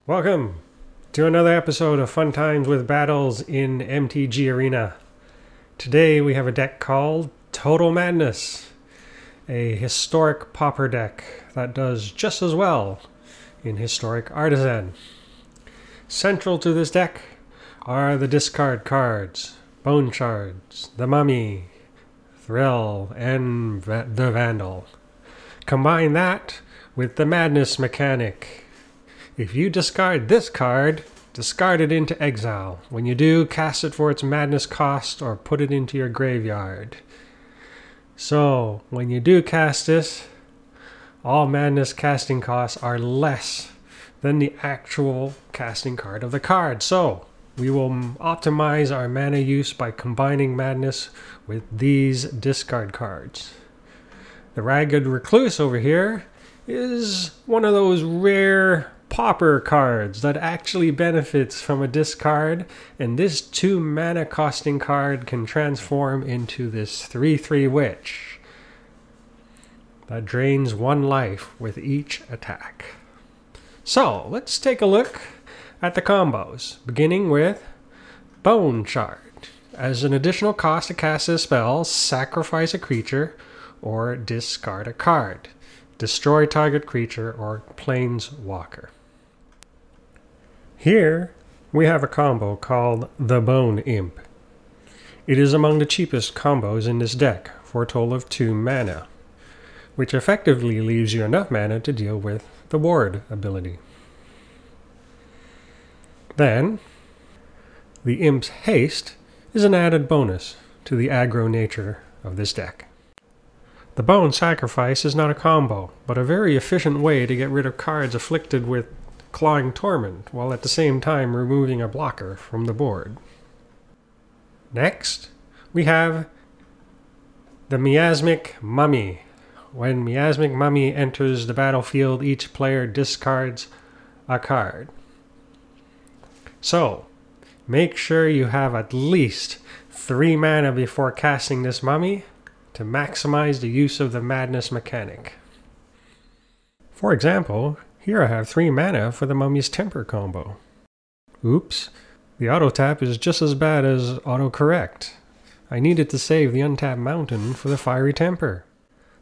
Welcome to another episode of Fun Times with Battles in mtgarena. Today we have a deck called Total Madness, a historic Pauper deck that does just as well in Historic Artisan. Central to this deck are the discard cards, Bone Shards, the Mummy, Thrill, and the Vandal. Combine that with the Madness mechanic. If you discard this card, discard it into exile. When you do, cast it for its madness cost or put it into your graveyard. So, when you do cast this, all madness casting costs are less than the actual casting card of the card. So, we will optimize our mana use by combining madness with these discard cards. The Ragged Recluse over here is one of those rare Pauper cards that actually benefits from a discard, and this 2 mana costing card can transform into this 3/3 witch that drains 1 life with each attack. So let's take a look at the combos, beginning with Bone Shard. As an additional cost to cast this spell, sacrifice a creature or discard a card. Destroy target creature or planeswalker. Here we have a combo called the Bone Imp. It is among the cheapest combos in this deck for a total of 2 mana, which effectively leaves you enough mana to deal with the ward ability. Then, the Imp's haste is an added bonus to the aggro nature of this deck. The Bone Sacrifice is not a combo, but a very efficient way to get rid of cards afflicted with Clawing Torment, while at the same time removing a blocker from the board. Next, we have the Miasmic Mummy. When Miasmic Mummy enters the battlefield, each player discards a card. So, make sure you have at least 3 mana before casting this mummy to maximize the use of the madness mechanic. For example, here I have 3 mana for the Mummy's Temper combo. Oops, the auto tap is just as bad as autocorrect. I needed to save the untapped mountain for the Fiery Temper.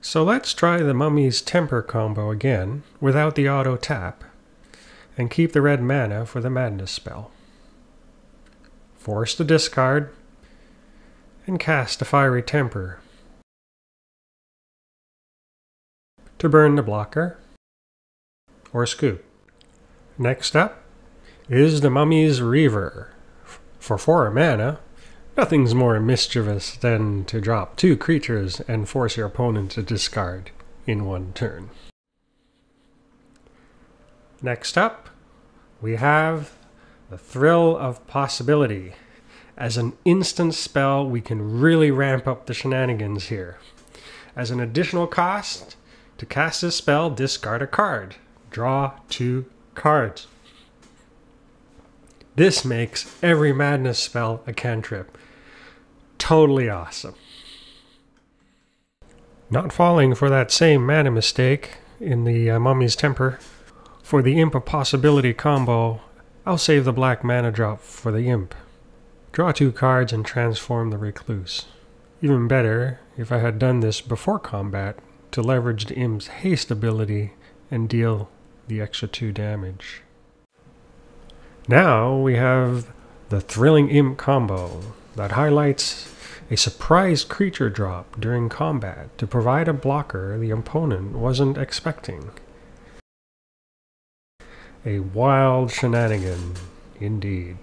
So let's try the Mummy's Temper combo again without the auto tap and keep the red mana for the madness spell. Force the discard and cast the Fiery Temper to burn the blocker or scoop. Next up is the Mummy's Reaver. For 4 mana, nothing's more mischievous than to drop 2 creatures and force your opponent to discard in 1 turn. Next up, we have the Thrill of Possibility. As an instant spell, we can really ramp up the shenanigans here. As an additional cost, to cast this spell, discard a card. Draw 2 cards. This makes every madness spell a cantrip. Totally awesome. Not falling for that same mana mistake in the Mummy's Temper. For the Imp of Possibility combo, I'll save the black mana drop for the Imp. Draw 2 cards and transform the Recluse. Even better if I had done this before combat to leverage the Imp's haste ability and deal the extra 2 damage. Now we have the Thrilling Imp combo that highlights a surprise creature drop during combat to provide a blocker the opponent wasn't expecting. A wild shenanigan indeed.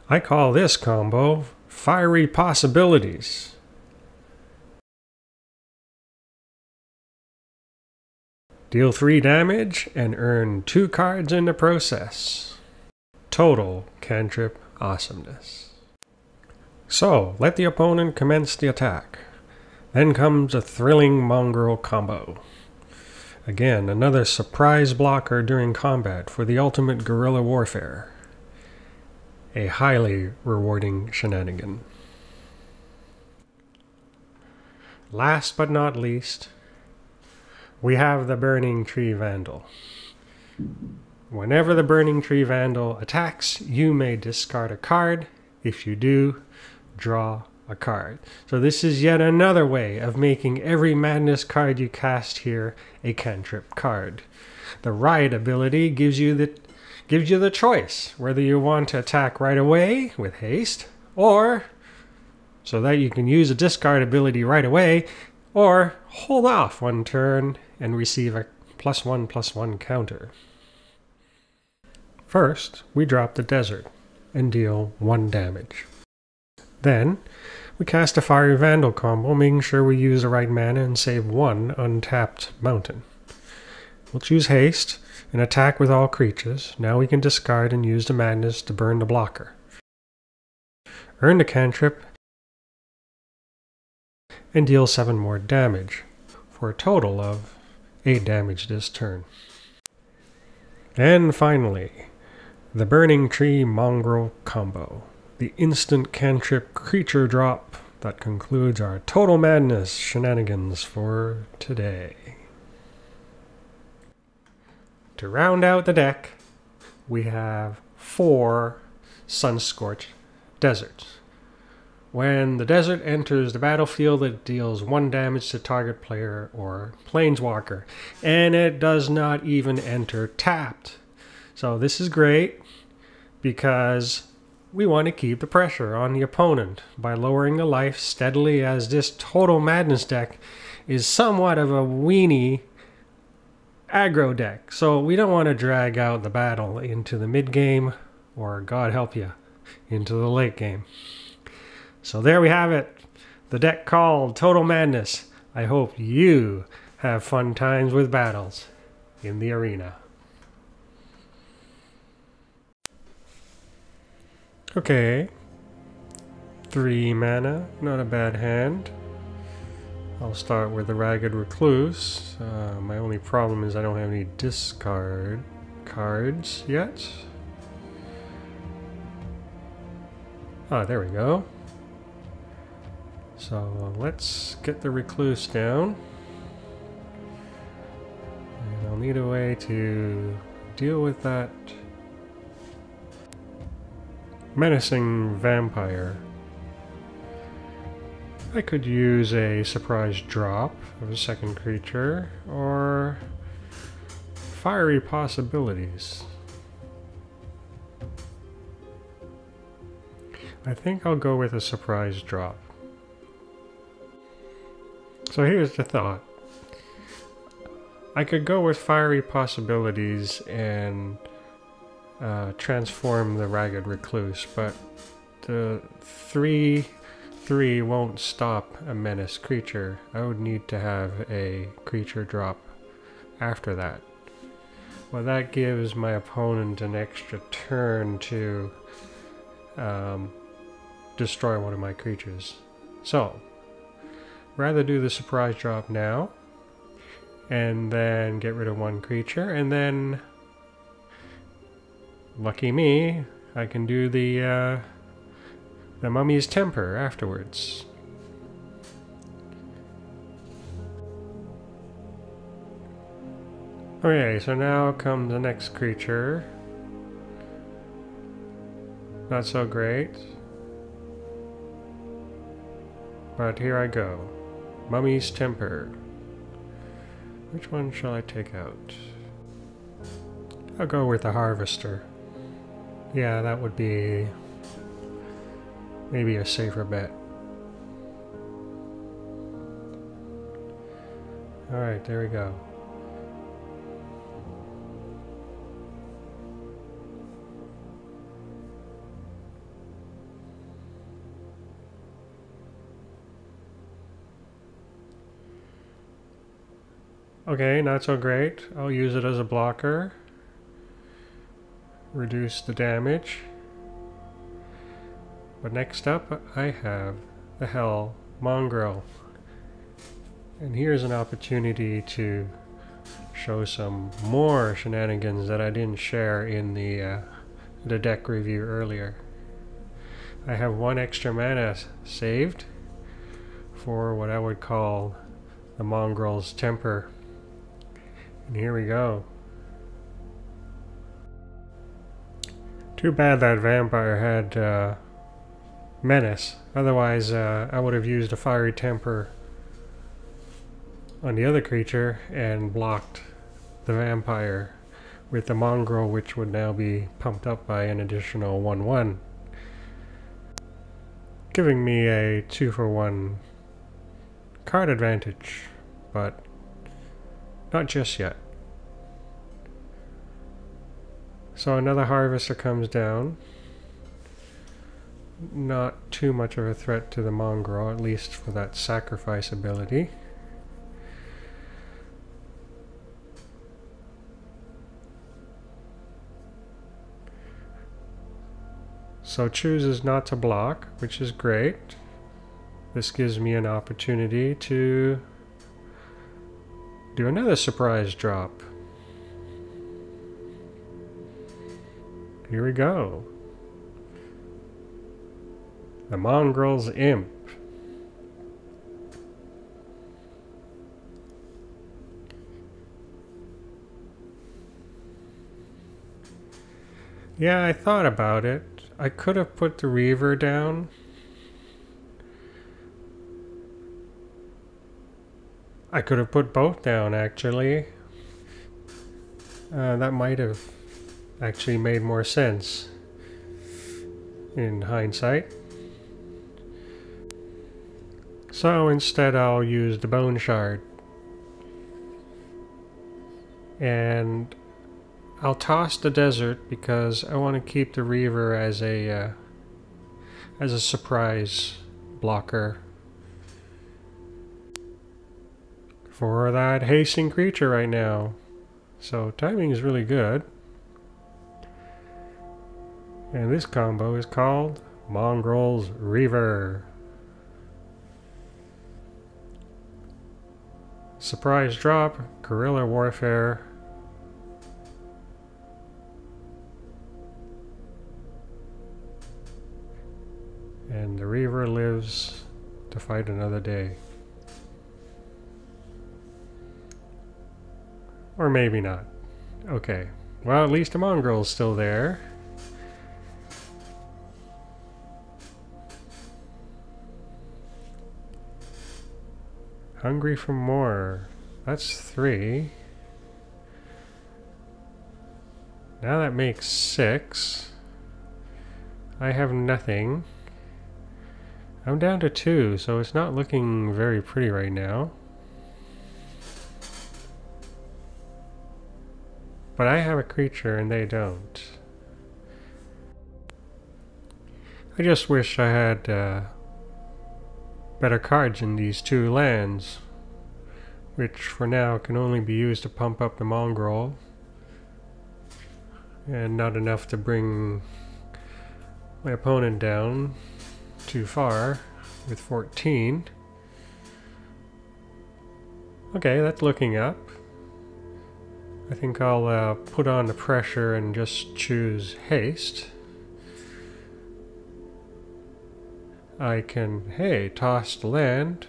I call this combo Fiery Possibilities. Deal 3 damage and earn 2 cards in the process. Total cantrip awesomeness. So, let the opponent commence the attack. Then comes a Thrilling Mongrel combo. Again, another surprise blocker during combat for the ultimate guerrilla warfare. A highly rewarding shenanigan. Last but not least, we have the Burning-Tree Vandal. Whenever the Burning-Tree Vandal attacks, you may discard a card. If you do, draw a card. So this is yet another way of making every Madness card you cast here a cantrip card. The Riot ability gives you the choice whether you want to attack right away with haste, or so that you can use a discard ability right away, or hold off one turn and receive a +1/+1 counter. First, we drop the Desert and deal 1 damage. Then, we cast a Fiery Vandal combo, making sure we use the right mana and save 1 untapped mountain. We'll choose haste and attack with all creatures. Now we can discard and use the Madness to burn the blocker. Earn the cantrip and deal 7 more damage, for a total of 8 damage this turn. And finally, the Burning-Tree Mongrel combo. The instant cantrip creature drop that concludes our Total Madness shenanigans for today. To round out the deck, we have 4 Sunscorched Deserts. When the desert enters the battlefield, it deals 1 damage to target player or planeswalker, and it does not even enter tapped. So this is great because we want to keep the pressure on the opponent by lowering the life steadily, as this Total Madness deck is somewhat of a weenie aggro deck. So we don't want to drag out the battle into the mid game, or God help you, into the late game. So there we have it, the deck called Total Madness. I hope you have fun times with battles in the arena. Okay, 3 mana, not a bad hand. I'll start with the Ragged Recluse. My only problem is I don't have any discard cards yet. Ah, there we go. So let's get the Recluse down. And I'll need a way to deal with that menacing vampire. I could use a surprise drop of a second creature, or fiery possibilities. I think I'll go with a surprise drop. So here's the thought. I could go with fiery possibilities and transform the Ragged Recluse, but the 3/3 won't stop a menace creature. I would need to have a creature drop after that. Well, that gives my opponent an extra turn to destroy one of my creatures. So, rather do the surprise drop now, and then get rid of 1 creature, and then, lucky me, I can do the Mummy's Temper afterwards. Okay, so now comes the next creature. Not so great. But here I go. Mummy's Temper. Which one shall I take out? I'll go with the Harvester. Yeah, that would be maybe a safer bet. Alright, there we go. Okay, not so great. I'll use it as a blocker. Reduce the damage. But next up, I have the Hell Mongrel. And here's an opportunity to show some more shenanigans that I didn't share in the deck review earlier. I have 1 extra mana saved for what I would call the Mongrel's Temper. And here we go. Too bad that vampire had menace. Otherwise, I would have used a fiery temper on the other creature and blocked the vampire with the mongrel, which would now be pumped up by an additional 1/1, giving me a 2-for-1 card advantage, but not just yet. So another harvester comes down. Not too much of a threat to the mongrel, at least for that sacrifice ability. So chooses not to block, which is great. This gives me an opportunity to do another surprise drop. Here we go. The Mongrel's Imp. Yeah, I thought about it. I could have put the Reaver down. I could have put both down, actually. That might have actually made more sense in hindsight. So instead I'll use the Bone Shard. And I'll toss the desert because I want to keep the Reaver as a surprise blocker for that hasting creature right now. So timing is really good. And this combo is called Mongrel's Reaver. Surprise drop, Guerrilla Warfare. And the Reaver lives to fight another day. Or maybe not. Okay. Well, at least the Mongrel's still there. Hungry for more. That's 3. Now that makes 6. I have nothing. I'm down to 2, so it's not looking very pretty right now. But I have a creature and they don't. I just wish I had better cards in these 2 lands, which for now can only be used to pump up the mongrel, and not enough to bring my opponent down too far with 14. Okay, that's looking up. I think I'll put on the pressure and just choose haste. I can, hey, toss the land.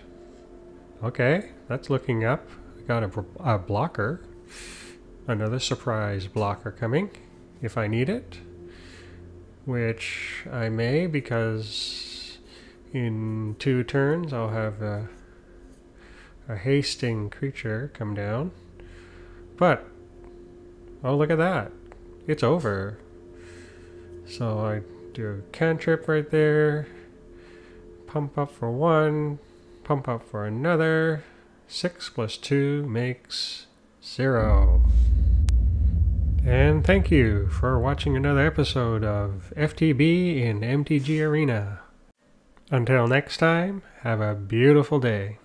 Okay, that's looking up. I got a blocker. Another surprise blocker coming, if I need it. Which I may, because in 2 turns I'll have a hasting creature come down. But, oh, look at that. It's over. So I do a cantrip right there. Pump up for 1, pump up for another. 6 plus 2 makes 0. And thank you for watching another episode of FTB in MTG Arena. Until next time, have a beautiful day.